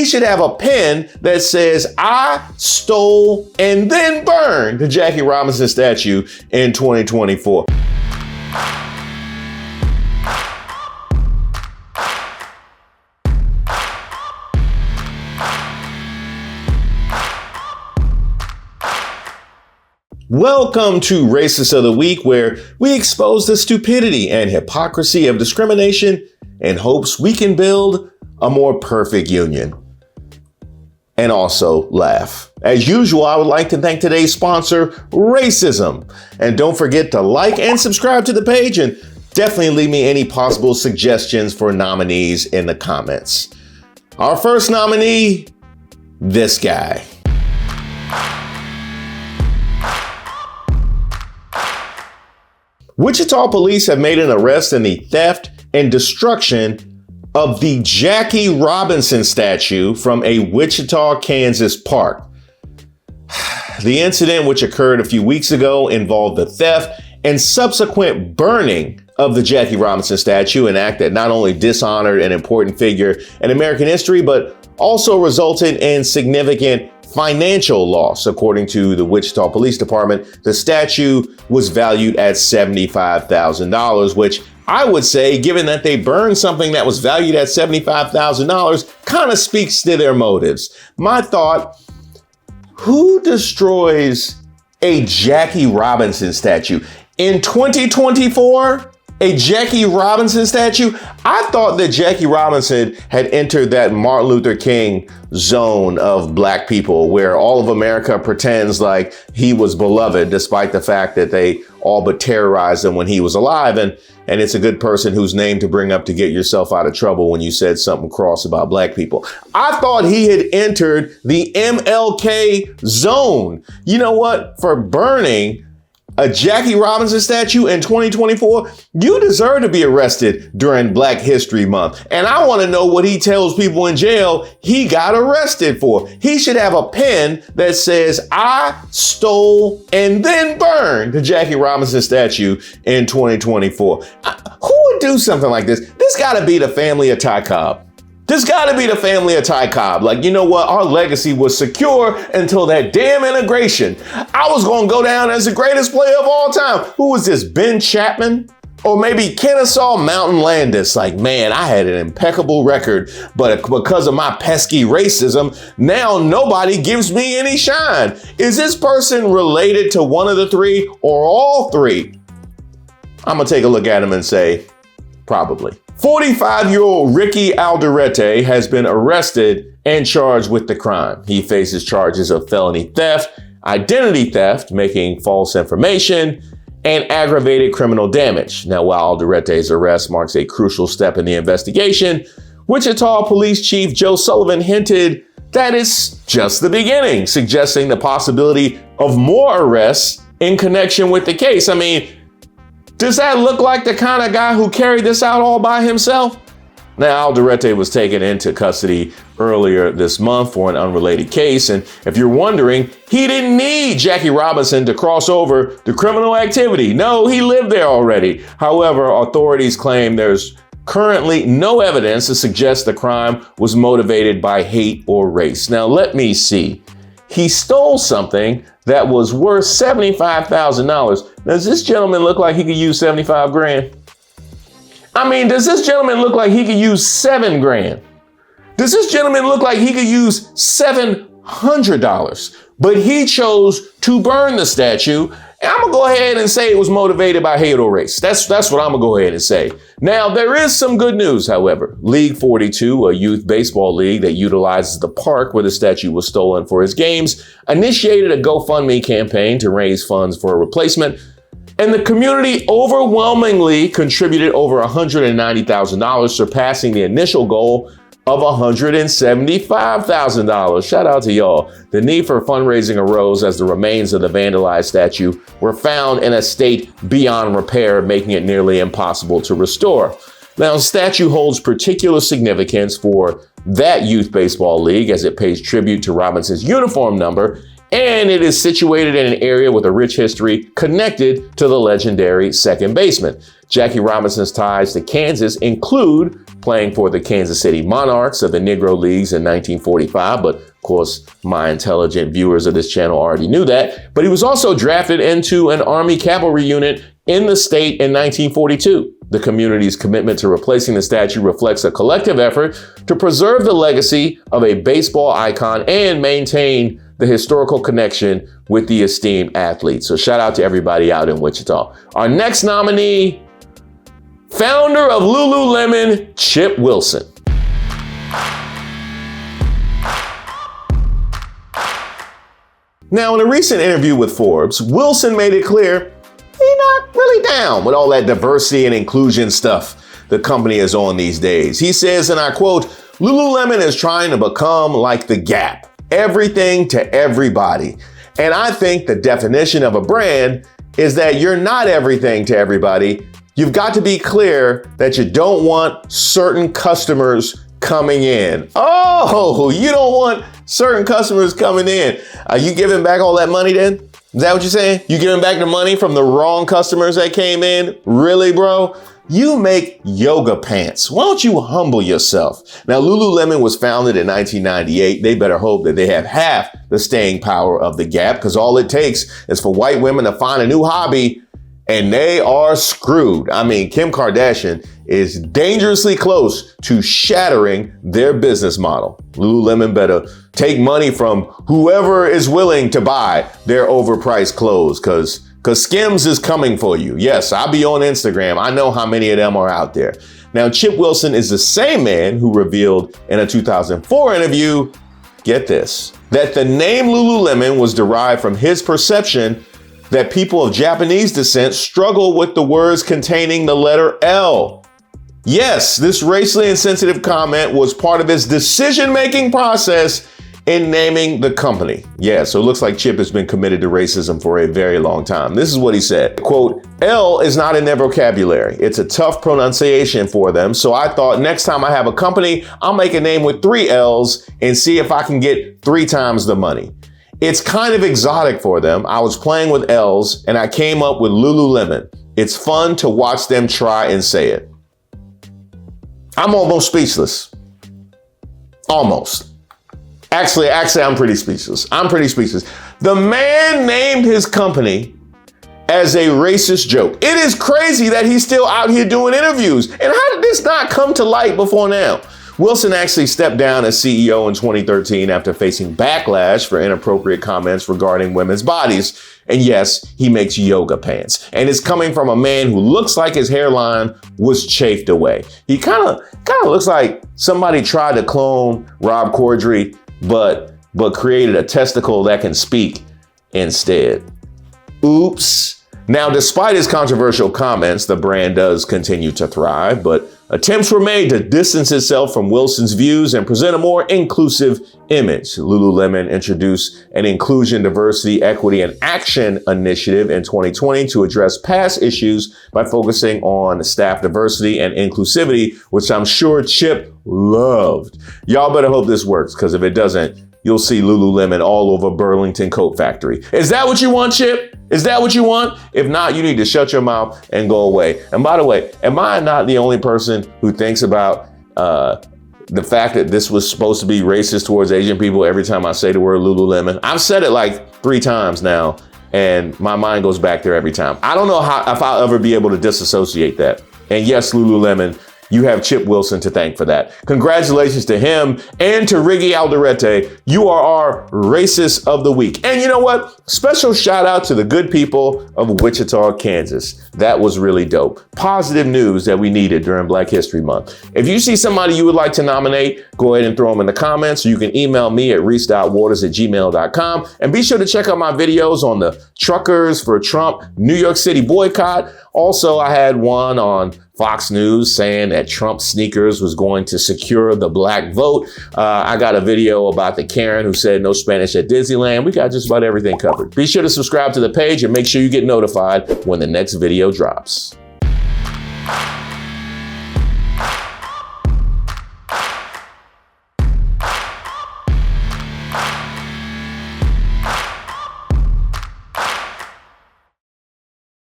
he should have a pen that says, "I stole and then burned the Jackie Robinson statue in 2024. Welcome to Racist of the Week, where we expose the stupidity and hypocrisy of discrimination in hopes we can build a more perfect union. And also laugh. As usual, I would like to thank today's sponsor, Racism. And don't forget to like and subscribe to the page, and definitely leave me any possible suggestions for nominees in the comments. Our first nominee, this guy. Wichita police have made an arrest in the theft and destruction of the Jackie Robinson statue from a Wichita, Kansas park. The incident, which occurred a few weeks ago, involved the theft and subsequent burning of the Jackie Robinson statue, an act that not only dishonored an important figure in American history, but also resulted in significant financial loss. According to the Wichita Police Department, the statue was valued at $75,000, which I would say, given that they burned something that was valued at $75,000, kind of speaks to their motives. My thought, who destroys a Jackie Robinson statue? In 2024, a Jackie Robinson statue? I thought that Jackie Robinson had entered that Martin Luther King zone of black people where all of America pretends like he was beloved, despite the fact that they all but terrorized him when he was alive. And it's a good person whose name to bring up to get yourself out of trouble when you said something cross about black people. I thought he had entered the MLK zone. You know what? For burning a Jackie Robinson statue in 2024, you deserve to be arrested during Black History Month. And I want to know what he tells people in jail he got arrested for. He should have a pen that says, "I stole and then burned the Jackie Robinson statue in 2024. Who would do something like this? This got to be the family of Ty Cobb. This got to be the family of Ty Cobb. Like, you know what? Our legacy was secure until that damn integration. I was going to go down as the greatest player of all time. Who was this, Ben Chapman? Or maybe Kennesaw Mountain Landis? Like, man, I had an impeccable record, but because of my pesky racism, now nobody gives me any shine. Is this person related to one of the three or all three? I'm going to take a look at him and say, probably. 45-year-old Ricky Alderete has been arrested and charged with the crime. He faces charges of felony theft, identity theft, making false information, and aggravated criminal damage. Now, while Alderete's arrest marks a crucial step in the investigation, Wichita Police Chief Joe Sullivan hinted that it's just the beginning, suggesting the possibility of more arrests in connection with the case. I mean, does that look like the kind of guy who carried this out all by himself? Now, Alderete was taken into custody earlier this month for an unrelated case. And if you're wondering, he didn't need Jackie Robinson to cross over the criminal activity. No, he lived there already. However, authorities claim there's currently no evidence to suggest the crime was motivated by hate or race. Now, let me see. He stole something that was worth $75,000. Does this gentleman look like he could use 75 grand? I mean, does this gentleman look like he could use 7 grand? Does this gentleman look like he could use $700? But he chose to burn the statue. And I'm gonna go ahead and say it was motivated by hate or race. That's what I'm gonna go ahead and say. Now, there is some good news, however. League 42, a youth baseball league that utilizes the park where the statue was stolen for his games, initiated a GoFundMe campaign to raise funds for a replacement. And the community overwhelmingly contributed over $190,000, surpassing the initial goal of $175,000. Shout out to y'all. The need for fundraising arose as the remains of the vandalized statue were found in a state beyond repair, making it nearly impossible to restore. Now, the statue holds particular significance for that youth baseball league as it pays tribute to Robinson's uniform number and it is situated in an area with a rich history connected to the legendary second baseman. Jackie Robinson's ties to Kansas include playing for the Kansas City Monarchs of the Negro Leagues in 1945, but of course, my intelligent viewers of this channel already knew that. But he was also drafted into an Army cavalry unit in the state in 1942. The community's commitment to replacing the statue reflects a collective effort to preserve the legacy of a baseball icon and maintain the historical connection with the esteemed athlete. So shout out to everybody out in Wichita. Our next nominee, founder of Lululemon, Chip Wilson. Now, in a recent interview with Forbes, Wilson made it clear he's not really down with all that diversity and inclusion stuff the company is on these days. He says, and I quote, "Lululemon is trying to become like the Gap, everything to everybody. And I think the definition of a brand is that you're not everything to everybody. You've got to be clear that you don't want certain customers coming in." Oh, you don't want certain customers coming in. Are you giving back all that money then? Is that what you're saying? You giving back the money from the wrong customers that came in? Really, bro? You make yoga pants. Why don't you humble yourself? Now, Lululemon was founded in 1998. They better hope that they have half the staying power of the Gap, because all it takes is for white women to find a new hobby and they are screwed. I mean, Kim Kardashian is dangerously close to shattering their business model. Lululemon better take money from whoever is willing to buy their overpriced clothes, because Skims is coming for you. Yes, I'll be on Instagram. I know how many of them are out there. Now, Chip Wilson is the same man who revealed in a 2004 interview, get this, that the name Lululemon was derived from his perception that people of Japanese descent struggle with the words containing the letter L. Yes, this racially insensitive comment was part of his decision-making process in naming the company. Yeah, so it looks like Chip has been committed to racism for a very long time. This is what he said, quote, "L is not in their vocabulary. It's a tough pronunciation for them. So I thought next time I have a company, I'll make a name with 3 L's and see if I can get 3 times the money. It's kind of exotic for them. I was playing with L's and I came up with Lululemon. It's fun to watch them try and say it." I'm almost speechless. Almost. Actually, I'm pretty speechless. The man named his company as a racist joke. It is crazy that he's still out here doing interviews. And how did this not come to light before now? Wilson actually stepped down as CEO in 2013 after facing backlash for inappropriate comments regarding women's bodies. And yes, he makes yoga pants. And it's coming from a man who looks like his hairline was chafed away. He kind of looks like somebody tried to clone Rob Corddry, but created a testicle that can speak instead. Oops. Now, despite his controversial comments, the brand does continue to thrive, but attempts were made to distance itself from Wilson's views and present a more inclusive image. Lululemon introduced an Inclusion, Diversity, Equity, and Action initiative in 2020 to address past issues by focusing on staff diversity and inclusivity, which I'm sure Chip loved. Y'all better hope this works, because if it doesn't, you'll see Lululemon all over Burlington Coat Factory. Is that what you want, Chip? Is that what you want? If not, you need to shut your mouth and go away. And by the way, am I not the only person who thinks about the fact that this was supposed to be racist towards Asian people every time I say the word Lululemon? I've said it like 3 times now, and my mind goes back there every time. I don't know if I'll ever be able to disassociate that. And yes, Lululemon, you have Chip Wilson to thank for that. Congratulations to him and to Riggy Alderete. You are our racist of the week. And you know what? Special shout out to the good people of Wichita, Kansas. That was really dope. Positive news that we needed during Black History Month. If you see somebody you would like to nominate, go ahead and throw them in the comments. You can email me at reese.waters@gmail.com. And be sure to check out my videos on the Truckers for Trump New York City boycott. Also, I had one on Fox News saying that Trump sneakers was going to secure the black vote. I got a video about the Karen who said no Spanish at Disneyland. We got just about everything covered. Be sure to subscribe to the page and make sure you get notified when the next video drops.